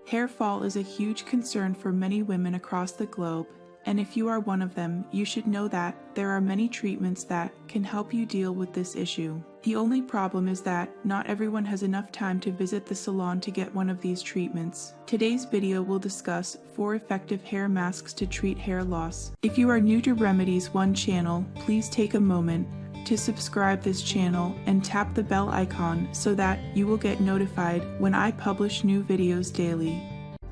Hair fall is a huge concern for many women across the globe, and if you are one of them, you should know that there are many treatments that can help you deal with this issue. The only problem is that not everyone has enough time to visit the salon to get one of these treatments. Today's video will discuss 4 effective hair masks to treat hair loss. If you are new to Remedies One channel, please take a moment to subscribe this channel and tap the bell icon so that you will get notified when I publish new videos daily.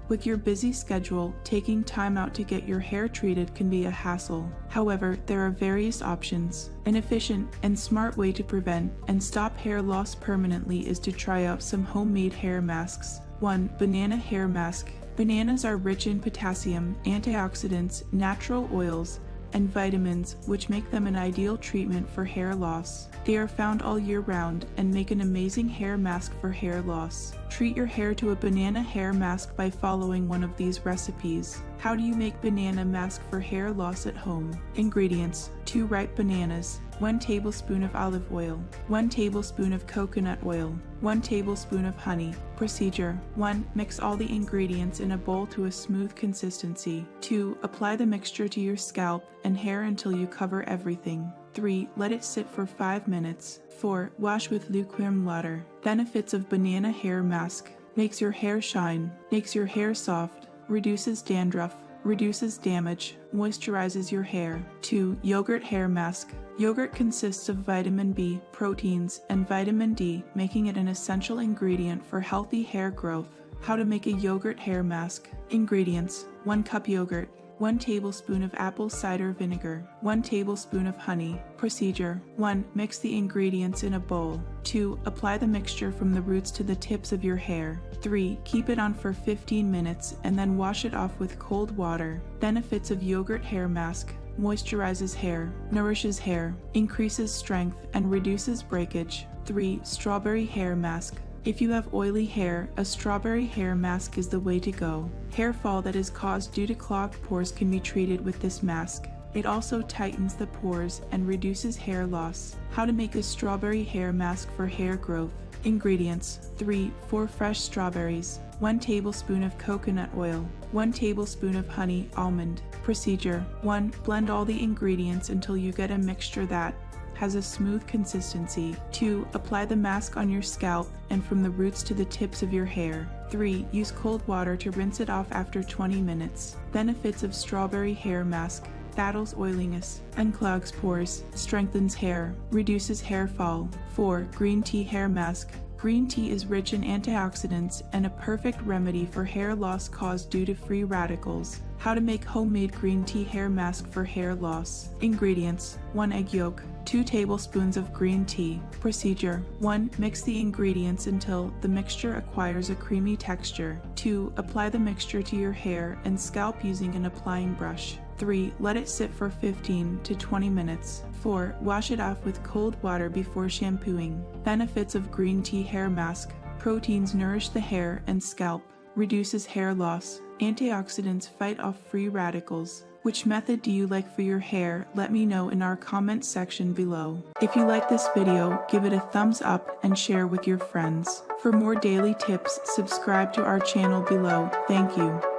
With your busy schedule, taking time out to get your hair treated can be a hassle. However, there are various options. An efficient and smart way to prevent and stop hair loss permanently is to try out some homemade hair masks. 1. Banana hair mask. Bananas are rich in potassium, antioxidants, natural oils, and vitamins, which make them an ideal treatment for hair loss. They are found all year round and make an amazing hair mask for hair loss. Treat your hair to a banana hair mask by following one of these recipes. How do you make banana mask for hair loss at home? Ingredients: 2 ripe bananas, 1 tablespoon of olive oil, 1 tablespoon of coconut oil, 1 tablespoon of honey. Procedure: 1. Mix all the ingredients in a bowl to a smooth consistency. 2. Apply the mixture to your scalp and hair until you cover everything. 3. Let it sit for 5 minutes. 4. Wash with lukewarm water. Benefits of banana hair mask: makes your hair shine, makes your hair soft, reduces dandruff, reduces damage, moisturizes your hair. 2. Yogurt hair mask. Yogurt consists of vitamin B, proteins, and vitamin D, making it an essential ingredient for healthy hair growth. How to make a yogurt hair mask. Ingredients: 1 cup yogurt, 1 tablespoon of apple cider vinegar, 1 tablespoon of honey. Procedure: 1. Mix the ingredients in a bowl. 2. Apply the mixture from the roots to the tips of your hair. 3. Keep it on for 15 minutes and then wash it off with cold water. Benefits of yogurt hair mask: moisturizes hair, nourishes hair, increases strength, and reduces breakage. 3. Strawberry hair mask. If you have oily hair, a strawberry hair mask is the way to go. Hair fall that is caused due to clogged pores can be treated with this mask. It also tightens the pores and reduces hair loss. How to make a strawberry hair mask for hair growth. Ingredients: 3. 4 fresh strawberries, 1 tablespoon of coconut oil, 1 tablespoon of honey almond. Procedure: 1. Blend all the ingredients until you get a mixture that has a smooth consistency. 2. Apply the mask on your scalp and from the roots to the tips of your hair. 3. Use cold water to rinse it off after 20 minutes. Benefits of strawberry hair mask: battles oiliness, unclogs pores, strengthens hair, reduces hair fall. 4. Green tea hair mask. Green tea is rich in antioxidants and a perfect remedy for hair loss caused due to free radicals. How to make homemade green tea hair mask for hair loss. Ingredients: 1 egg yolk, 2 tablespoons of green tea. Procedure: 1. Mix the ingredients until the mixture acquires a creamy texture. 2. Apply the mixture to your hair and scalp using an applying brush. 3. Let it sit for 15 to 20 minutes. 4. Wash it off with cold water before shampooing. Benefits of green tea hair mask: proteins nourish the hair and scalp, reduces hair loss, antioxidants fight off free radicals. Which method do you like for your hair? Let me know in our comment section below. If you like this video, give it a thumbs up and share with your friends. For more daily tips, subscribe to our channel below. Thank you.